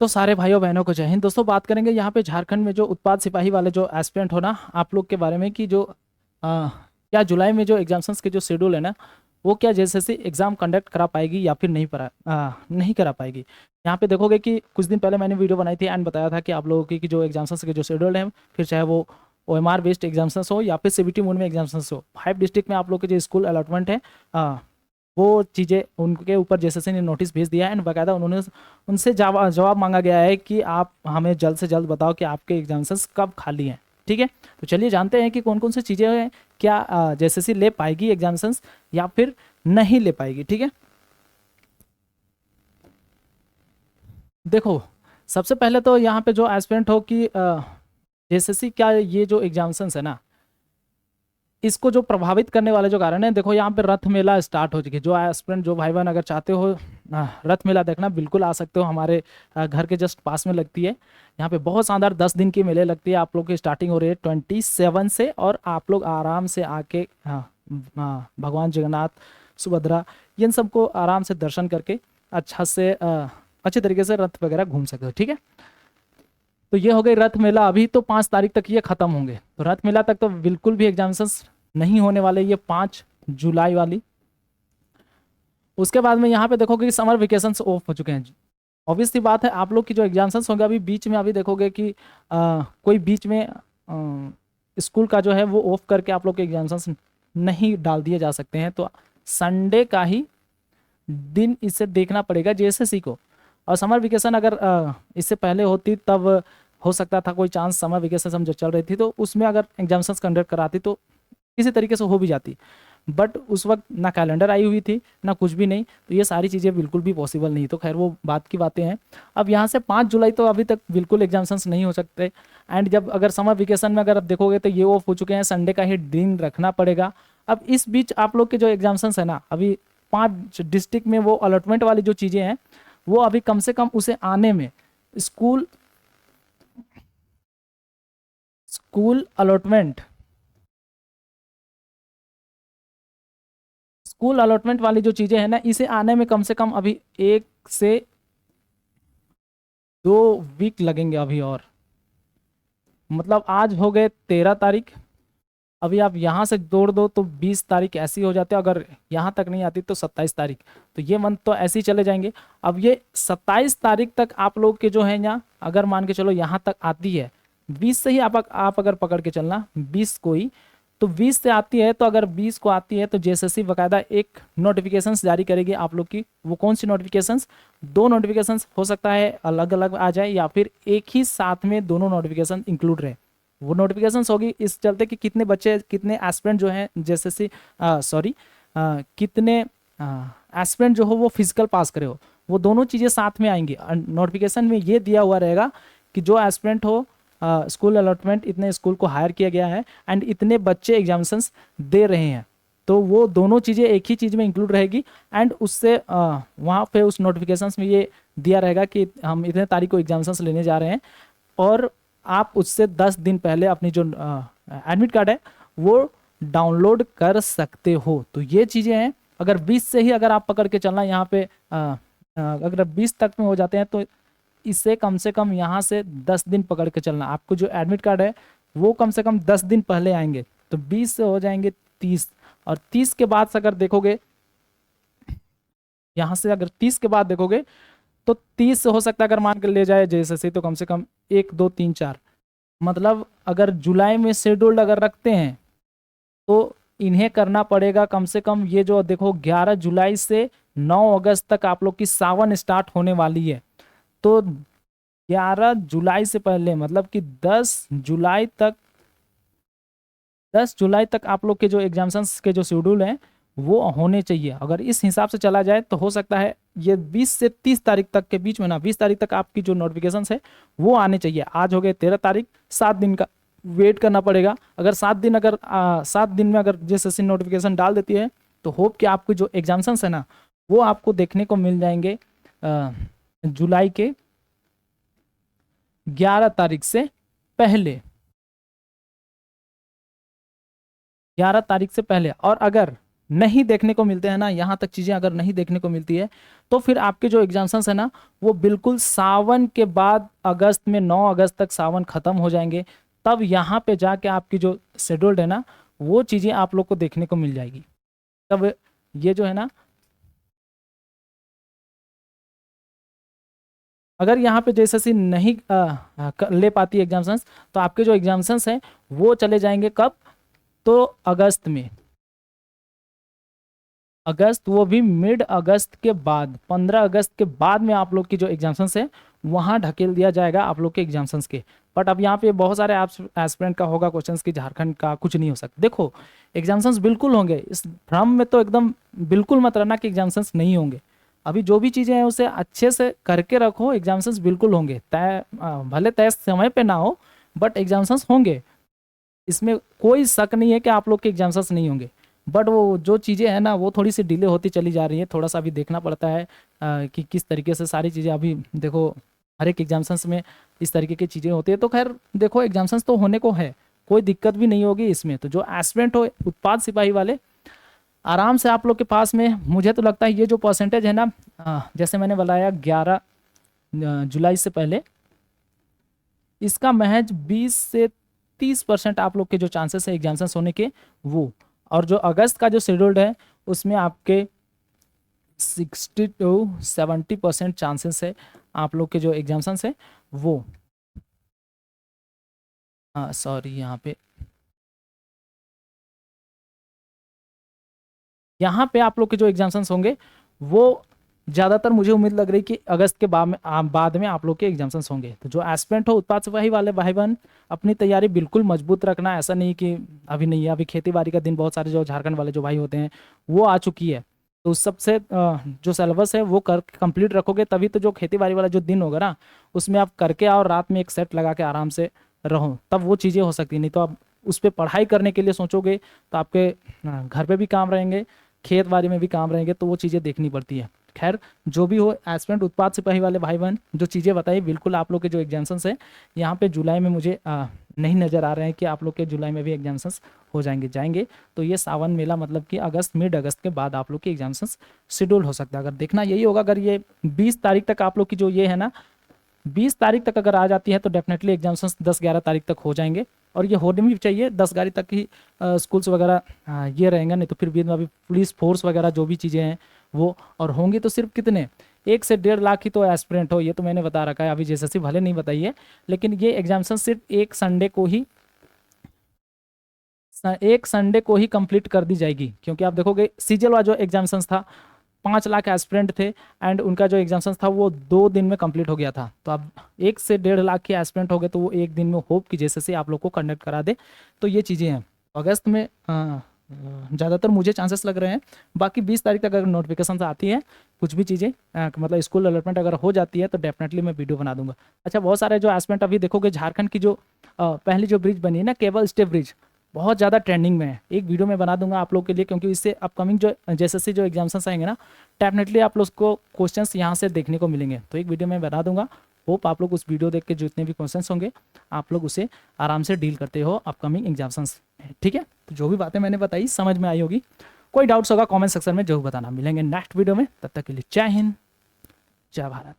तो सारे भाइयों बहनों को जय हिंद। दोस्तों बात करेंगे यहाँ पे झारखंड में जो उत्पाद सिपाही वाले जो एस्पिरेंट हो ना आप लोग के बारे में कि जो क्या जुलाई में जो एग्जाम्स के जो शेड्यूल है ना वो क्या जैसे एग्जाम कंडक्ट करा पाएगी या फिर नहीं करा पाएगी। यहाँ पे देखोगे कि कुछ दिन पहले मैंने वीडियो बनाई थी एंड बताया था कि आप लोगों की कि जो एग्जाम्स के जो शेड्यूल है फिर चाहे वो OMR बेस्ड एग्जाम्स हो या फिर CBT मोड में एग्जाम्स हो 5 डिस्ट्रिक्ट में आप लोग के जो स्कूल अलॉटमेंट है वो चीज़ें उनके ऊपर जैसे ने नोटिस भेज दिया है एंड बाकायदा उन्होंने उनसे जवाब मांगा गया है कि आप हमें जल्द से जल्द बताओ कि आपके एग्जाम्स कब खाली हैं। ठीक है, तो चलिए जानते हैं कि कौन कौन सी चीज़ें हैं, क्या जैसे ले पाएगी एग्जाम्स या फिर नहीं ले पाएगी। ठीक है, देखो सबसे पहले तो यहाँ पे जो एस्पिरेंट हो कि जैसे क्या ये जो एग्जाम्स है ना इसको जो प्रभावित करने वाले जो कारण है, देखो यहाँ पे रथ मेला स्टार्ट हो चुकी है। जो एस्पिरेंट जो भाई बहन अगर चाहते हो रथ मेला देखना बिल्कुल आ सकते हो, हमारे घर के जस्ट पास में लगती है। यहाँ पे बहुत शानदार 10 दिन की मेले लगती है। आप लोग की स्टार्टिंग हो रही है 27 से और आप लोग आराम से आके भगवान जगन्नाथ सुभद्रा इन सबको आराम से दर्शन करके अच्छा से अच्छे तरीके से रथ वगैरह घूम सकते हो। ठीक है, तो ये हो गई रथ मेला। अभी तो 5 तारीख तक ये खत्म होंगे, तो रथ मेला तक तो बिल्कुल भी एग्जाम्स नहीं होने वाले, ये 5 जुलाई वाली। उसके बाद में यहाँ पे देखोगे कि समर वेकेशंस ऑफ हो चुके हैं। ऑब्वियस सी बात है आप लोग की जो एग्जाम्स होंगे अभी बीच में, अभी देखोगे कि कोई बीच में स्कूल का जो है वो ऑफ करके आप लोग के एग्जाम्स नहीं डाल दिए जा सकते हैं। तो संडे का ही दिन इसे देखना पड़ेगा JSSC को। और समर वेकेशन अगर इससे पहले होती तब हो सकता था कोई चांस, समर वेकेशन हम जो चल रही थी तो उसमें अगर एग्जाम्स कंडक्ट कराती तो किसी तरीके से हो भी जाती। बट उस वक्त ना कैलेंडर आई हुई थी ना कुछ भी नहीं, तो ये सारी चीज़ें बिल्कुल भी पॉसिबल नहीं। तो खैर वो बात की बातें हैं। अब यहाँ से 5 जुलाई तो अभी तक बिल्कुल एग्जाम्स नहीं हो सकते। एंड जब अगर समर वेकेशन में अगर आप देखोगे तो ये ऑफ हो चुके हैं, संडे का ही दिन रखना पड़ेगा। अब इस बीच आप लोग के जो एग्जाम्स है ना अभी 5 डिस्ट्रिक्ट में वो अलॉटमेंट वाली जो चीज़ें हैं वो अभी कम से कम उसे आने में school school allotment school allotment वाली जो चीज़ें हैं ना इसे आने में कम से कम अभी 1 से 2 वीक लगेंगे अभी। और मतलब आज हो गए 13 तारीख, अभी आप यहाँ से जोड़ दो तो 20 तारीख ऐसी हो जाती है। अगर यहाँ तक नहीं आती तो 27 तारीख, तो ये मंथ तो ऐसे ही चले जाएंगे। अब ये 27 तारीख तक आप लोग के जो है यहाँ अगर मान के चलो यहाँ तक आती है 20 से ही आप अगर पकड़ के चलना 20 को ही, तो 20 से आती है तो अगर 20 को आती है तो JSSC बकायदा एक नोटिफिकेशंस जारी करेगी आप लोग की। वो कौन सी नोटिफिकेशंस? 2 नोटिफिकेशंस हो सकता है अलग अलग आ जाए या फिर एक ही साथ में दोनों नोटिफिकेशन इंक्लूड रहे। वो नोटिफिकेशंस होगी इस चलते कि कितने बच्चे कितने एस्पिरेंट जो हैं JSSC सॉरी कितने एस्पिरेंट जो हो वो फिजिकल पास करे हो, वो दोनों चीज़ें साथ में आएंगी। नोटिफिकेशन में ये दिया हुआ रहेगा कि जो एस्पिरेंट हो स्कूल अलॉटमेंट इतने स्कूल को हायर किया गया है एंड इतने बच्चे एग्जामिनेशंस दे रहे हैं, तो वो दोनों चीज़ें एक ही चीज़ में इंक्लूड रहेगी। एंड उससे वहाँ पे उस नोटिफिकेशंस में ये दिया रहेगा कि हम इतने तारीख को एग्जामिनेशंस लेने जा रहे हैं और आप उससे 10 दिन पहले अपनी जो एडमिट कार्ड है वो डाउनलोड कर सकते हो। तो ये चीज़ें हैं। अगर 20 से ही अगर आप पकड़ के चलना यहाँ पे अगर 20 तक में हो जाते हैं तो इससे कम से कम यहाँ से 10 दिन पकड़ के चलना। आपको जो एडमिट कार्ड है वो कम से कम 10 दिन पहले आएंगे, तो 20 से हो जाएंगे 30। और 30 के बाद से अगर देखोगे यहाँ से अगर 30 के बाद देखोगे तो 30 से हो सकता है अगर मान के ले जाए JSSC तो कम से कम 1 2 3 4, मतलब अगर जुलाई में शेड्यूल्ड अगर रखते हैं तो इन्हें करना पड़ेगा कम से कम। ये जो देखो 11 जुलाई से 9 अगस्त तक आप लोग की सावन स्टार्ट होने वाली है, तो 11 जुलाई से पहले मतलब कि 10 जुलाई तक आप लोग के जो एग्जाम्स के जो शेड्यूल हैं वो होने चाहिए। अगर इस हिसाब से चला जाए तो हो सकता है ये 20 से 30 तारीख तक के बीच में ना 20 तारीख तक आपकी जो नोटिफिकेशंस है वो आने चाहिए। आज हो गए 13 तारीख, 7 दिन का वेट करना पड़ेगा। अगर 7 दिन अगर 7 दिन में अगर JSSC नोटिफिकेशन डाल देती है तो होप कि आपके जो एग्जाम्स है ना वो आपको देखने को मिल जाएंगे जुलाई के 11 तारीख से पहले, 11 तारीख से पहले। और अगर नहीं देखने को मिलते हैं ना, यहाँ तक चीज़ें अगर नहीं देखने को मिलती है तो फिर आपके जो एग्जाम्सन्स है ना वो बिल्कुल सावन के बाद अगस्त में 9 अगस्त तक सावन ख़त्म हो जाएंगे, तब यहाँ पे जाके आपकी जो शेड्यूल्ड है ना वो चीज़ें आप लोग को देखने को मिल जाएगी। तब ये जो है ना, अगर यहाँ पे जैसे नहीं ले पाती एग्जाम्सन्स तो आपके जो एग्जाम्सन्स हैं वो चले जाएंगे कब, तो अगस्त में, अगस्त, वो भी मिड अगस्त के बाद, 15 अगस्त के बाद में आप लोग की जो एग्जाम्सन्स है वहाँ ढकेल दिया जाएगा आप लोग के एग्जाम्सन्स के। बट अब यहाँ पे बहुत सारे एस्पिरेंट का होगा क्वेश्चंस कि झारखंड का कुछ नहीं हो सकता। देखो एग्जाम्सन्स बिल्कुल होंगे, इस भ्रम में तो एकदम बिल्कुल मत रहना कि एग्जाम्सन्स नहीं होंगे। अभी जो भी चीज़ें हैं उसे अच्छे से करके रखो, एग्जाम्सन्स बिल्कुल होंगे, तय भले तय समय पे ना हो बट एग्जाम्सन्स होंगे, इसमें कोई शक नहीं है कि आप लोग के एग्जाम्सन्स नहीं होंगे। बट वो जो चीज़ें हैं ना वो थोड़ी सी डिले होती चली जा रही है, थोड़ा सा अभी देखना पड़ता है कि किस तरीके से सारी चीज़ें, अभी देखो हर एक एग्जाम्सन्स में इस तरीके की चीज़ें होती है। तो खैर देखो एग्जाम्सन्स तो होने को है, कोई दिक्कत भी नहीं होगी इसमें। तो जो एस्पिरेंट हो उत्पाद सिपाही वाले, आराम से आप लोग के पास में, मुझे तो लगता है ये जो परसेंटेज है ना, जैसे मैंने बताया 11 जुलाई से पहले, इसका महज 20 से 30% आप लोग के जो चांसेस है एग्जाम्सन्स होने के वो, और जो अगस्त का जो शेड्यूल्ड है उसमें आपके 60 to 70% चांसेस है आप लोग के जो एग्जाम्सन्स है वो, हाँ सॉरी यहाँ पे आप लोग के जो एग्जाम्सन्स होंगे वो ज़्यादातर मुझे उम्मीद लग रही कि अगस्त के बाद में आप लोग के एग्जाम्सन्स होंगे। तो जो एस्पिरेंट हो उत्पाद सिपाही वाले भाई बहन, अपनी तैयारी बिल्कुल मजबूत रखना, ऐसा नहीं कि अभी नहीं है, अभी खेती बाड़ी का दिन बहुत सारे जो झारखंड वाले जो भाई होते हैं वो आ चुकी है, तो उस सबसे जो सिलेबस है वो कर कंप्लीट रखोगे तभी तो जो खेती बाड़ी वाला जो दिन होगा ना उसमें आप करके आओ, रात में एक सेट लगा के आराम से रहो, तब वो चीज़ें हो सकती, नहीं तो आप उस पर पढ़ाई करने के लिए सोचोगे तो आपके घर पे भी काम रहेंगे, खेत बाड़ी में भी काम रहेंगे, तो वो चीज़ें देखनी पड़ती है। खैर जो भी हो, एस्पिरेंट उत्पाद सिपाही वाले भाई बहन जो चीज़ें बताई, बिल्कुल आप लोग के जो एग्जाम्सन्स है यहाँ पे जुलाई में मुझे नहीं नज़र आ रहे हैं कि आप लोग के जुलाई में भी एग्जाम्सन्स हो जाएंगे। तो ये सावन मेला मतलब कि अगस्त, मिड अगस्त के बाद आप लोग के एग्जाम्सन्स शेड्यूल हो सकता है। अगर देखना यही होगा, अगर ये 20 तारीख तक आप लोग की जो ये है ना 20 तारीख तक अगर आ जाती है तो डेफिनेटली एग्जाम्सन्स 10-11 तारीख तक हो जाएंगे, और ये होने भी चाहिए। 10-11 तक ही स्कूल्स वगैरह ये रहेंगे, नहीं तो फिर भी अभी पुलिस फोर्स वगैरह जो भी चीज़ें हैं वो, और होंगी तो सिर्फ कितने 1 से 1.5 लाख ही तो एस्पिरेंट हो, ये तो मैंने बता रखा है, अभी जैसे भले नहीं बताइए, लेकिन ये एग्जाम्सन सिर्फ एक संडे को ही कंप्लीट कर दी जाएगी, क्योंकि आप देखोगे सीजल वाला जो एग्जाम्सन्स था 5 लाख एस्पिरेंट थे एंड उनका जो एग्जाम्सन्स था वो 2 दिन में कंप्लीट हो गया था। तो अब 1 से 1.5 लाख के एस्पिरेंट हो गए, तो वो एक दिन में होप कि जैसे आप लोग को कंडक्ट करा दे। तो ये चीज़ें हैं अगस्त में ज़्यादातर मुझे चांसेस लग रहे हैं। बाकी 20 तारीख तक अगर नोटिफिकेशन आती है, कुछ भी चीज़ें मतलब स्कूल अलॉटमेंट अगर हो जाती है तो डेफिनेटली मैं वीडियो बना दूंगा। अच्छा, बहुत सारे जो एस्पिरेंट अभी देखोगे झारखंड की जो पहली जो ब्रिज बनी है ना, केबल स्टे ब्रिज, बहुत ज़्यादा ट्रेंडिंग में है। एक वीडियो में बना दूंगा आप लोग के लिए, क्योंकि इससे अपकमिंग जो जैसे जो एग्जाम्स आएंगे ना, डेफिनेटली आप लोग को क्वेश्चंस यहाँ से देखने को मिलेंगे। तो एक वीडियो में बना दूंगा, होप आप लोग उस वीडियो देख के जितने भी क्वेश्चंस होंगे आप लोग उसे आराम से डील करते हो अपकमिंग एग्जाम्स। ठीक है, तो जो भी बातें मैंने बताई समझ में आई होगी। कोई डाउट्स होगा कमेंट सेक्शन में जरूर बताना। मिलेंगे नेक्स्ट वीडियो में, तब तक के लिए जय हिंद, जय भारत।